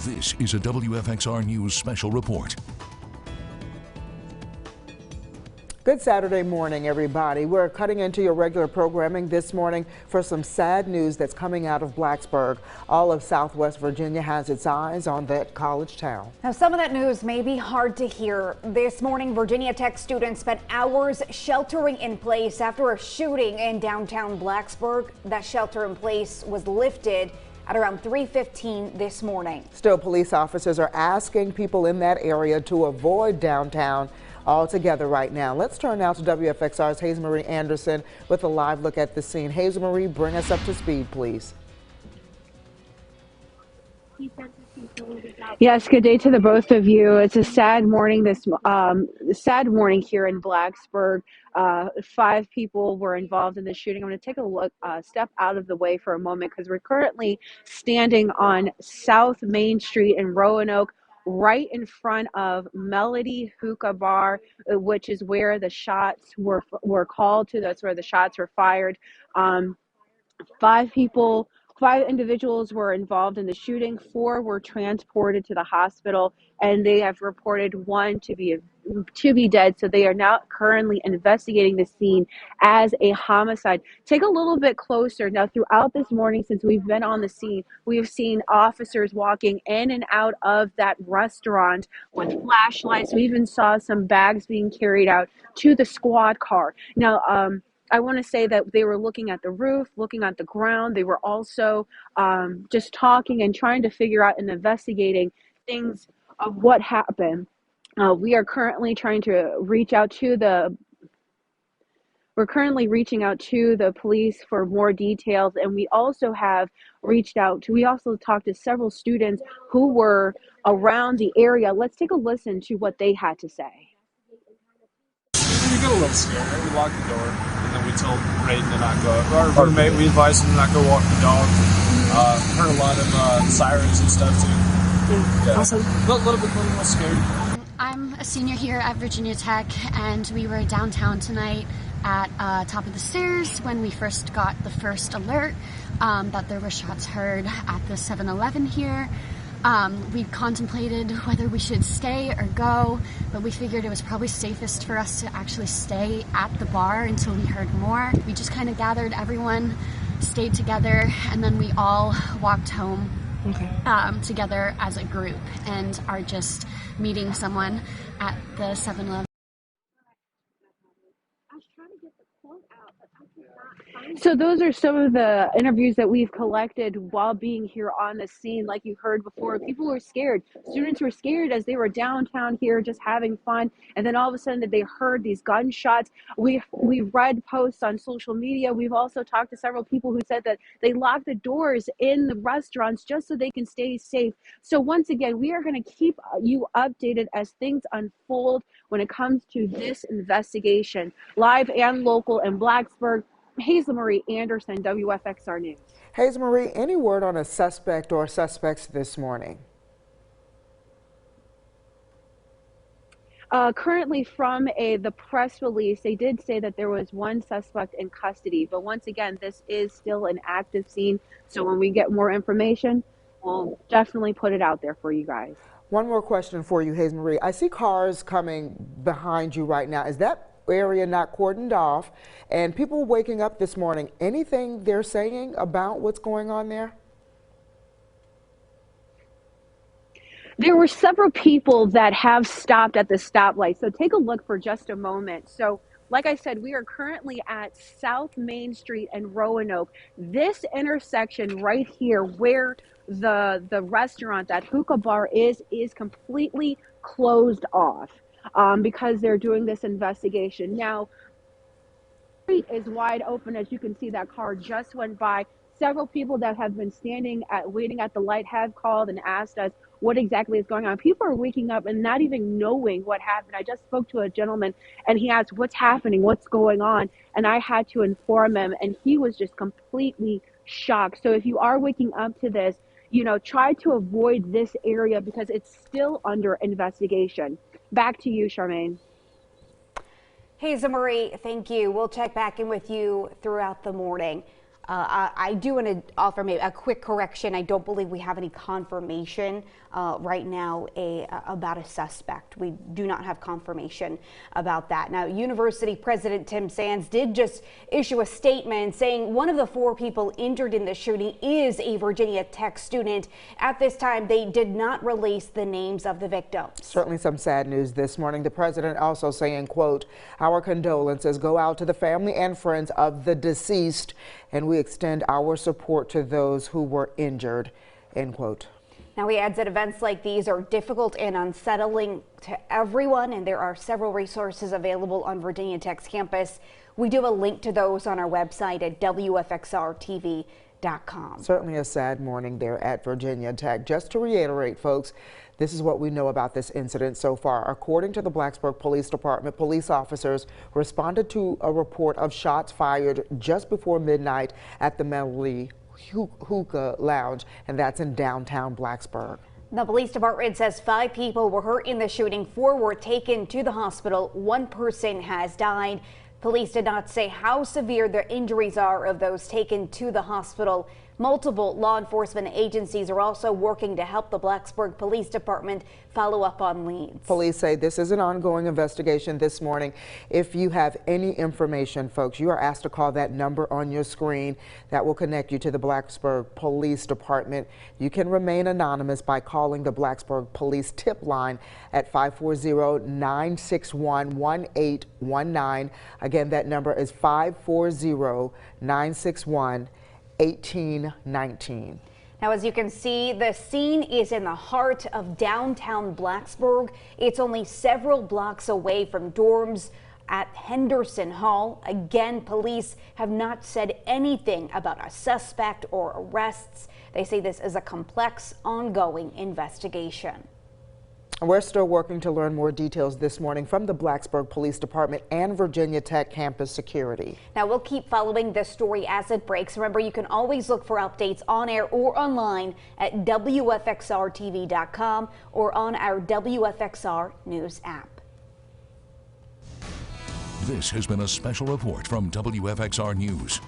This is a WFXR News special report. Good Saturday morning, everybody. We're cutting into your regular programming this morning for some sad news that's coming out of Blacksburg. All of Southwest Virginia has its eyes on that college town. Now, some of that news may be hard to hear. This morning, Virginia Tech students spent hours sheltering in place after a shooting in downtown Blacksburg. That shelter in place was lifted at around 3:15 this morning. Still, police officers are asking people in that area to avoid downtown altogether right now. Let's turn now to WFXR's Hazel Marie Anderson with a live look at the scene. Hazel Marie, bring us up to speed, please. Yes, good day to the both of you. It's a sad morning. Sad morning here in Blacksburg. 5 people were involved in the shooting. I'm going to take a step out of the way for a moment because we're currently standing on South Main Street in Roanoke, right in front of Melody Hookah Bar, which is where the shots were called to. That's where the shots were fired. 5 individuals were involved in the shooting. 4 were transported to the hospital, and they have reported 1 to be dead. So they are now currently investigating the scene as a homicide. Take a little bit closer. Now, throughout this morning, since we've been on the scene, we have seen officers walking in and out of that restaurant with flashlights. We even saw some bags being carried out to the squad car. Now, I want to say that they were looking at the roof, looking at the ground. They were also just talking and trying to figure out and investigating things of what happened. We are currently trying to reach out to reaching out to the police for more details, and we also talked to several students who were around the area. Let's take a listen to what they had to say. We got a little scared. We locked the door, and then we told Raiden to not go. Our roommate, we advised him to not go walk the dog. Heard a lot of sirens and stuff too. Yeah. Awesome. A little bit scared. I'm a senior here at Virginia Tech, and we were downtown tonight at top of the stairs when we first got the first alert that there were shots heard at the 7-Eleven here. We contemplated whether we should stay or go, but we figured it was probably safest for us to actually stay at the bar until we heard more. We just kind of gathered everyone, stayed together, and then we all walked home together as a group and are just meeting someone at the 7-Eleven. So those are some of the interviews that we've collected while being here on the scene. Like you heard before, people were scared. Students were scared as they were downtown here just having fun. And then all of a sudden they heard these gunshots. We've read posts on social media. We've also talked to several people who said that they lock the doors in the restaurants just so they can stay safe. So once again, we are going to keep you updated as things unfold when it comes to this investigation. Live and local in Blacksburg. Hazel Marie Anderson, WFXR News. Hazel Marie, any word on a suspect or suspects this morning? Currently from the press release, they did say that there was 1 suspect in custody. But once again, this is still an active scene. So when we get more information, we'll definitely put it out there for you guys. One more question for you, Hazel Marie. I see cars coming behind you right now. Is that area not cordoned off? And people waking up this morning, anything they're saying about what's going on there? There were several people that have stopped at the stoplight. So take a look for just a moment. So like I said, we are currently at South Main Street and Roanoke. This intersection right here where the restaurant, that hookah bar is completely closed off. Because they're doing this investigation. Now, the street is wide open. As you can see, that car just went by. Several people that have been waiting at the light have called and asked us what exactly is going on. People are waking up and not even knowing what happened. I just spoke to a gentleman and he asked, what's happening? What's going on? And I had to inform him, and he was just completely shocked. So if you are waking up to this, try to avoid this area because it's still under investigation. Back to you, Charmaine. Hazel Marie, thank you. We'll check back in with you throughout the morning. I do want to offer maybe a quick correction. I don't believe we have any confirmation right now about a suspect. We do not have confirmation about that. Now, University President Tim Sands did just issue a statement saying one of the 4 people injured in the shooting is a Virginia Tech student. At this time, they did not release the names of the victims. Certainly some sad news this morning. The president also saying, quote, "Our condolences go out to the family and friends of the deceased, and we extend our support to those who were injured," end quote. Now, he adds that events like these are difficult and unsettling to everyone, and there are several resources available on Virginia Tech's campus. We do have a link to those on our website at WFXRTV.com. Certainly a sad morning there at Virginia Tech. Just to reiterate, folks, this is what we know about this incident so far. According to the Blacksburg Police Department, police officers responded to a report of shots fired just before midnight at the Melody Hookah Lounge, and that's in downtown Blacksburg. The police department says 5 people were hurt in the shooting. 4 were taken to the hospital. 1 person has died. Police did not say how severe the injuries are of those taken to the hospital. Multiple law enforcement agencies are also working to help the Blacksburg Police Department follow up on leads. Police say this is an ongoing investigation this morning. If you have any information, folks, you are asked to call that number on your screen. That will connect you to the Blacksburg Police Department. You can remain anonymous by calling the Blacksburg Police tip line at 540-961-1819. Again, that number is 540-961-1819. Now, as you can see, the scene is in the heart of downtown Blacksburg. It's only several blocks away from dorms at Henderson Hall. Again, police have not said anything about a suspect or arrests. They say this is a complex, ongoing investigation. We're still working to learn more details this morning from the Blacksburg Police Department and Virginia Tech campus security. Now, we'll keep following this story as it breaks. Remember, you can always look for updates on air or online at WFXRTV.com or on our WFXR News app. This has been a special report from WFXR News.